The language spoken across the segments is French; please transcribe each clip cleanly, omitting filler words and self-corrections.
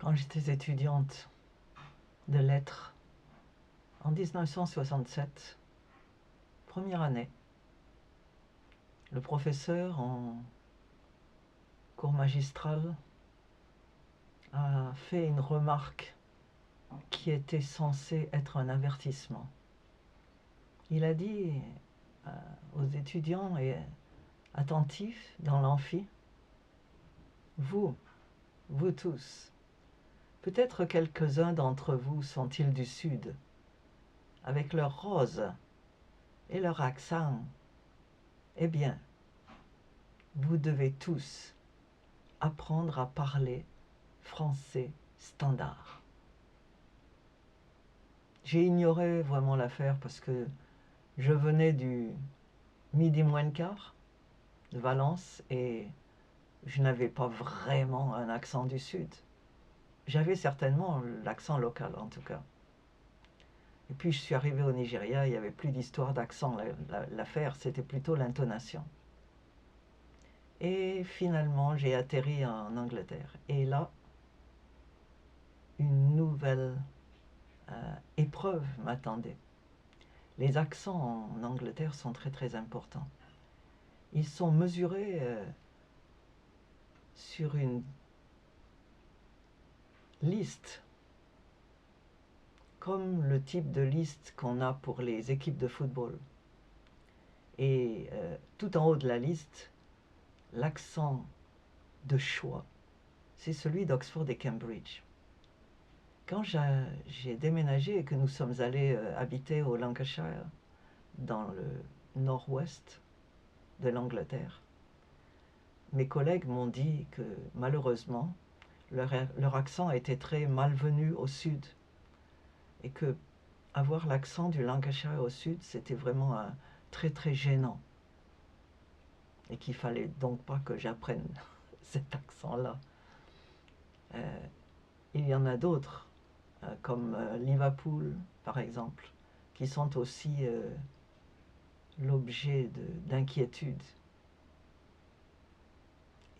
Quand j'étais étudiante de lettres en 1967, première année, le professeur en cours magistral a fait une remarque qui était censée être un avertissement. Il a dit aux étudiants et attentifs dans l'amphi, vous tous, peut-être quelques-uns d'entre vous sont-ils du Sud, avec leur rose et leur accent. Eh bien, vous devez tous apprendre à parler français standard. J'ai ignoré vraiment l'affaire parce que je venais du midi moins le quart de Valence et je n'avais pas vraiment un accent du Sud. J'avais certainement l'accent local en tout cas. Et puis je suis arrivé au Nigeria, il n'y avait plus d'histoire d'accent. L'affaire, c'était plutôt l'intonation. Et finalement, j'ai atterri en Angleterre. Et là, une nouvelle épreuve m'attendait. Les accents en Angleterre sont très très importants. Ils sont mesurés sur une liste, comme le type de liste qu'on a pour les équipes de football. Et tout en haut de la liste, l'accent de choix, c'est celui d'Oxford et Cambridge. Quand j'ai déménagé et que nous sommes allés habiter au Lancashire, dans le nord-ouest de l'Angleterre, mes collègues m'ont dit que malheureusement, leur accent était très malvenu au sud et que avoir l'accent du Lancashire au sud, c'était vraiment très très gênant et qu'il fallait donc pas que j'apprenne cet accent-là. Il y en a d'autres, comme Liverpool par exemple, qui sont aussi l'objet d'inquiétude.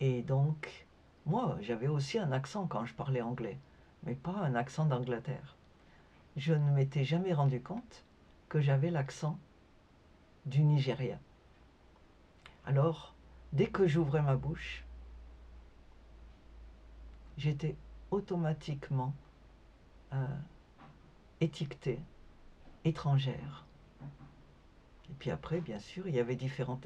Et donc, moi, j'avais aussi un accent quand je parlais anglais, mais pas un accent d'Angleterre. Je ne m'étais jamais rendu compte que j'avais l'accent du Nigeria. Alors, dès que j'ouvrais ma bouche, j'étais automatiquement étiquetée étrangère. Et puis après, bien sûr, il y avait différents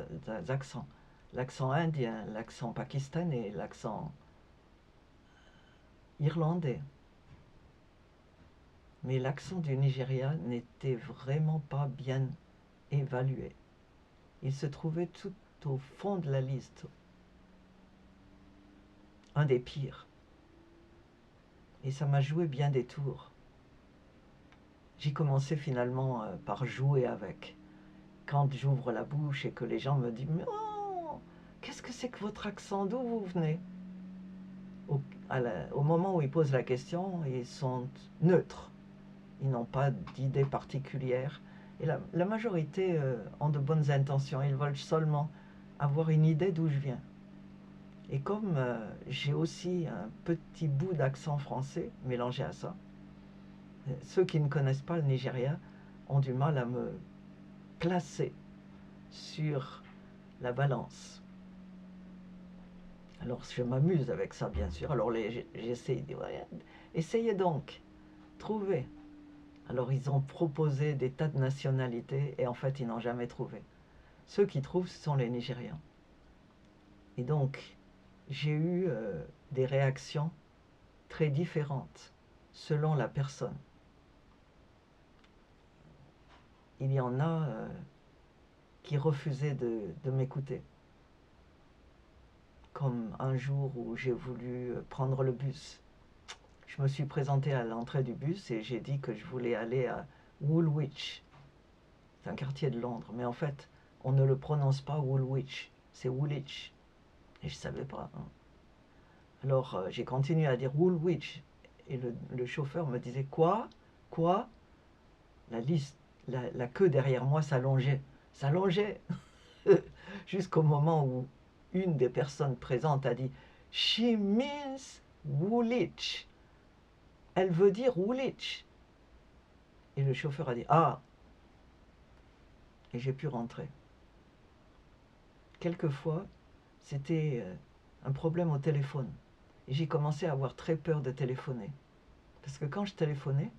accents. L'accent indien, l'accent pakistanais, l'accent irlandais. Mais l'accent du Nigeria n'était vraiment pas bien évalué. Il se trouvait tout au fond de la liste, un des pires. Et ça m'a joué bien des tours. J'ai commencé finalement par jouer avec. Quand j'ouvre la bouche et que les gens me disent « Oh, qu'est-ce que c'est que votre accent? D'où vous venez ?» Au moment où ils posent la question, ils sont neutres. Ils n'ont pas d'idée particulière. Et la majorité ont de bonnes intentions. Ils veulent seulement avoir une idée d'où je viens. Et comme j'ai aussi un petit bout d'accent français mélangé à ça, ceux qui ne connaissent pas le Nigeria ont du mal à me placer sur la balance. Alors je m'amuse avec ça, bien sûr. Alors j'essaie de dire, ouais, essayez donc, trouvez. Alors ils ont proposé des tas de nationalités et en fait ils n'ont jamais trouvé. Ceux qui trouvent, ce sont les Nigérians. Et donc j'ai eu des réactions très différentes selon la personne. Il y en a qui refusaient de m'écouter. Comme un jour où j'ai voulu prendre le bus. Je me suis présenté à l'entrée du bus et j'ai dit que je voulais aller à Woolwich. C'est un quartier de Londres, mais en fait, on ne le prononce pas Woolwich, c'est Woolwich. Et je ne savais pas. Hein. Alors j'ai continué à dire Woolwich et le chauffeur me disait quoi? La queue derrière moi s'allongeait, jusqu'au moment où une des personnes présentes a dit She means Woolwich. elle veut dire Woolwich. Et le chauffeur a dit ah. Et j'ai pu rentrer. Quelquefois, c'était un problème au téléphone. Et j'ai commencé à avoir très peur de téléphoner. Parce que quand je téléphonais,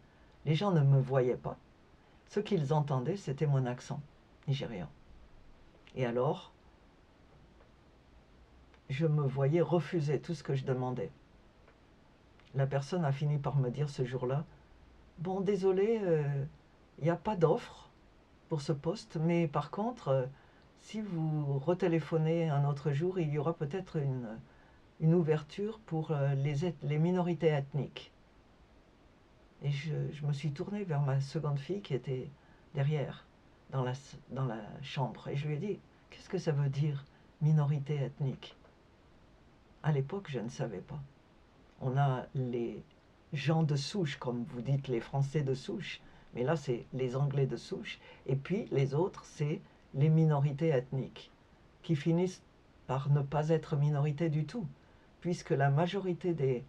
les gens ne me voyaient pas. Ce qu'ils entendaient, c'était mon accent nigérian. Et alors, je me voyais refuser tout ce que je demandais. La personne a fini par me dire ce jour-là, bon, désolé, il n'y a pas d'offre pour ce poste, mais par contre, si vous retéléphonez un autre jour, il y aura peut-être une ouverture pour les minorités ethniques. Et je me suis tournée vers ma seconde fille qui était derrière, dans la chambre. Et je lui ai dit, qu'est-ce que ça veut dire, minorité ethnique? À l'époque, je ne savais pas. On a les gens de souche, comme vous dites, les Français de souche. Mais là, c'est les Anglais de souche. Et puis, les autres, c'est les minorités ethniques, qui finissent par ne pas être minorités du tout, puisque la majorité des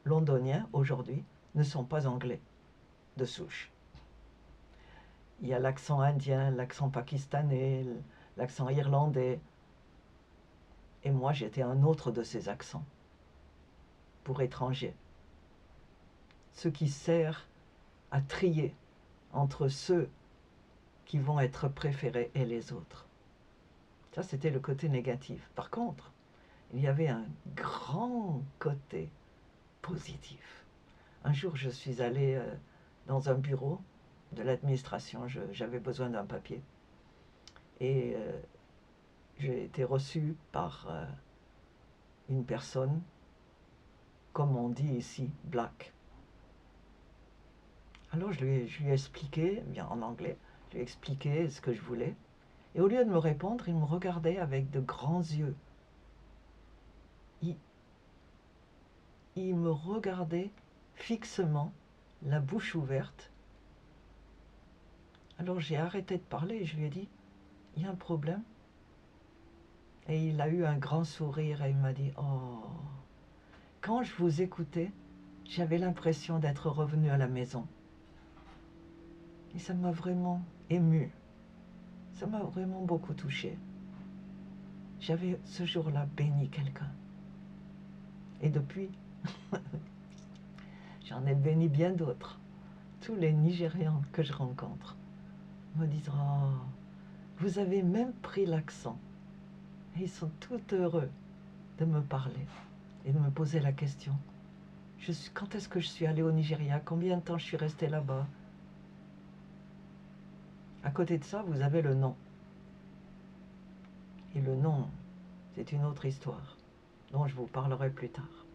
Londoniens, aujourd'hui, ne sont pas anglais de souche. Il y a l'accent indien, l'accent pakistanais, l'accent irlandais. Et moi, j'étais un autre de ces accents, pour étrangers. Ce qui sert à trier entre ceux qui vont être préférés et les autres. Ça, c'était le côté négatif. Par contre, il y avait un grand côté positif. Un jour, je suis allée dans un bureau de l'administration, j'avais besoin d'un papier. Et j'ai été reçue par une personne, comme on dit ici, black. Alors je lui ai expliqué, bien en anglais, je lui ai expliqué ce que je voulais. Et au lieu de me répondre, il me regardait avec de grands yeux. Il me regardait fixement, la bouche ouverte. Alors j'ai arrêté de parler et je lui ai dit, il y a un problème? Et il a eu un grand sourire et il m'a dit, oh, quand je vous écoutais, j'avais l'impression d'être revenu à la maison. Et ça m'a vraiment ému. Ça m'a vraiment beaucoup touché. J'avais ce jour-là béni quelqu'un. Et depuis, j'en ai béni bien d'autres. Tous les Nigérians que je rencontre me disent, oh, vous avez même pris l'accent. Et ils sont tout heureux de me parler et de me poser la question. Quand est-ce que je suis allée au Nigeria? Combien de temps je suis restée là-bas? À côté de ça, vous avez le nom. Et le nom, c'est une autre histoire, dont je vous parlerai plus tard.